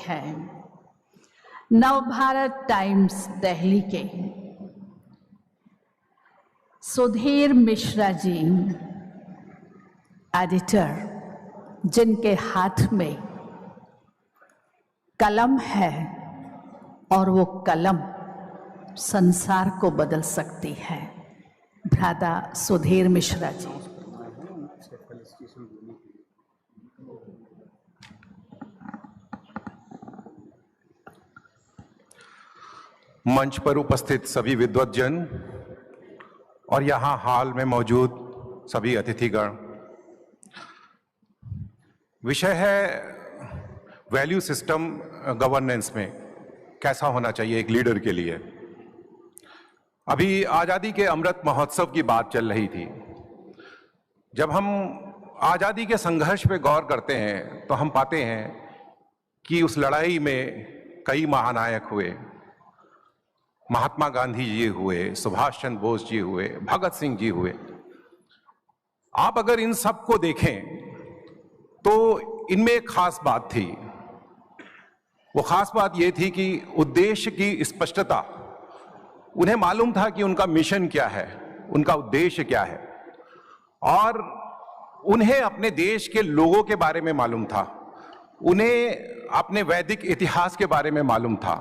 हैं। नवभारत टाइम्स दिल्ली के सुधीर मिश्रा जी एडिटर, जिनके हाथ में कलम है और वो कलम संसार को बदल सकती है, भ्राता सुधीर मिश्रा जी। मंच पर उपस्थित सभी विद्वद्जन और यहाँ हाल में मौजूद सभी अतिथिगण, विषय है वैल्यू सिस्टम गवर्नेंस में कैसा होना चाहिए एक लीडर के लिए। अभी आज़ादी के अमृत महोत्सव की बात चल रही थी। जब हम आज़ादी के संघर्ष पे गौर करते हैं तो हम पाते हैं कि उस लड़ाई में कई महानायक हुए। महात्मा गांधी जी हुए, सुभाष चंद्र बोस जी हुए, भगत सिंह जी हुए। आप अगर इन सब को देखें तो इनमें एक खास बात थी। वो खास बात ये थी कि उद्देश्य की स्पष्टता। उन्हें मालूम था कि उनका मिशन क्या है, उनका उद्देश्य क्या है, और उन्हें अपने देश के लोगों के बारे में मालूम था, उन्हें अपने वैदिक इतिहास के बारे में मालूम था,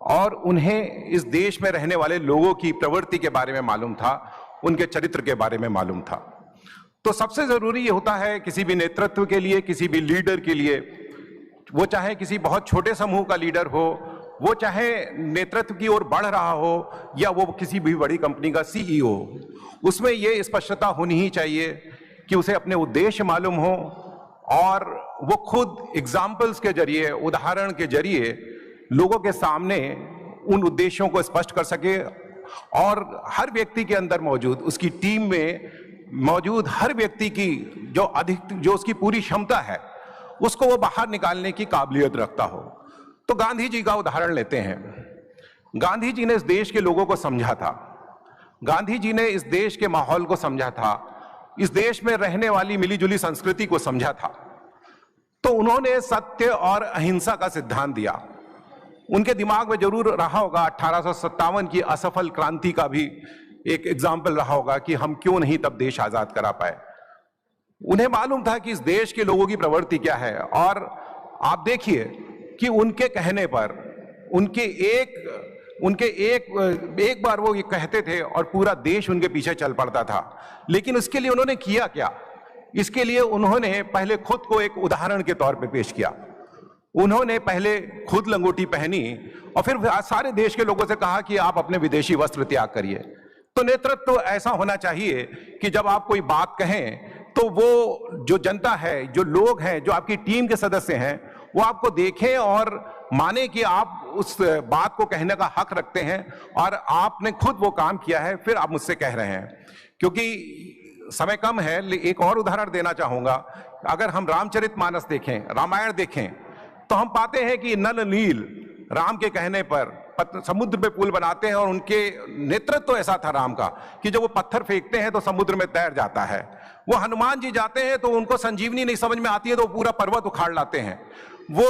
और उन्हें इस देश में रहने वाले लोगों की प्रवृत्ति के बारे में मालूम था, उनके चरित्र के बारे में मालूम था। तो सबसे जरूरी ये होता है किसी भी नेतृत्व के लिए, किसी भी लीडर के लिए, वो चाहे किसी बहुत छोटे समूह का लीडर हो, वो चाहे नेतृत्व की ओर बढ़ रहा हो, या वो किसी भी बड़ी कंपनी का सीईओ, उसमें ये स्पष्टता होनी ही चाहिए कि उसे अपने उद्देश्य मालूम हो और वो खुद एग्जाम्पल्स के जरिए, उदाहरण के जरिए लोगों के सामने उन उद्देश्यों को स्पष्ट कर सके, और हर व्यक्ति के अंदर मौजूद, उसकी टीम में मौजूद हर व्यक्ति की जो उसकी पूरी क्षमता है उसको वो बाहर निकालने की काबिलियत रखता हो। तो गांधी जी का उदाहरण लेते हैं। गांधी जी ने इस देश के लोगों को समझा था, गांधी जी ने इस देश के माहौल को समझा था, इस देश में रहने वाली मिलीजुली संस्कृति को समझा था। तो उन्होंने सत्य और अहिंसा का सिद्धांत दिया। उनके दिमाग में जरूर रहा होगा 1857 की असफल क्रांति का भी एक एग्जाम्पल रहा होगा कि हम क्यों नहीं तब देश आजाद करा पाए। उन्हें मालूम था कि इस देश के लोगों की प्रवृत्ति क्या है, और आप देखिए कि उनके कहने पर एक बार वो ये कहते थे और पूरा देश उनके पीछे चल पड़ता था। लेकिन उसके लिए उन्होंने किया क्या? इसके लिए उन्होंने पहले खुद को एक उदाहरण के तौर पे पेश किया। उन्होंने पहले खुद लंगोटी पहनी और फिर सारे देश के लोगों से कहा कि आप अपने विदेशी वस्त्र त्याग करिए। तो नेतृत्व तो ऐसा होना चाहिए कि जब आप कोई बात कहें तो वो जो जनता है, जो लोग हैं, जो आपकी टीम के सदस्य हैं, वो आपको देखें और माने कि आप उस बात को कहने का हक रखते हैं और आपने खुद वो काम किया है, फिर आप मुझसे कह रहे हैं। क्योंकि समय कम है, एक और उदाहरण देना चाहूंगा। अगर हम रामचरितमानस देखें, रामायण देखें, तो हम पाते हैं कि नल नील राम के कहने पर समुद्र पे पुल बनाते हैं, और उनके नेतृत्व तो ऐसा था राम का कि जब वो पत्थर फेंकते हैं तो समुद्र में तैर जाता है। वो हनुमान जी जाते हैं तो उनको संजीवनी नहीं समझ में आती है तो वो पूरा पर्वत उखाड़ लाते हैं। वो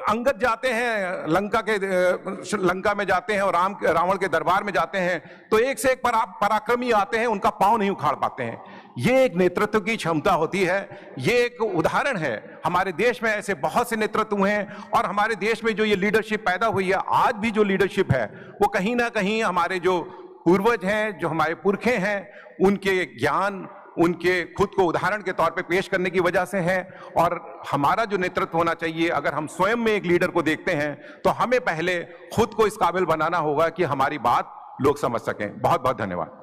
अंगद जाते हैं लंका में जाते हैं और रावण के दरबार में जाते हैं तो एक से एक पराक्रमी आते हैं, उनका पांव नहीं उखाड़ पाते हैं। ये एक नेतृत्व की क्षमता होती है। ये एक उदाहरण है। हमारे देश में ऐसे बहुत से नेतृत्व हैं, और हमारे देश में जो ये लीडरशिप पैदा हुई है, आज भी जो लीडरशिप है वो कहीं ना कहीं हमारे जो पूर्वज हैं, जो हमारे पुरखे हैं, उनके ज्ञान, उनके खुद को उदाहरण के तौर पे पेश करने की वजह से है। और हमारा जो नेतृत्व होना चाहिए, अगर हम स्वयं में एक लीडर को देखते हैं तो हमें पहले खुद को इस काबिल बनाना होगा कि हमारी बात लोग समझ सकें। बहुत बहुत धन्यवाद।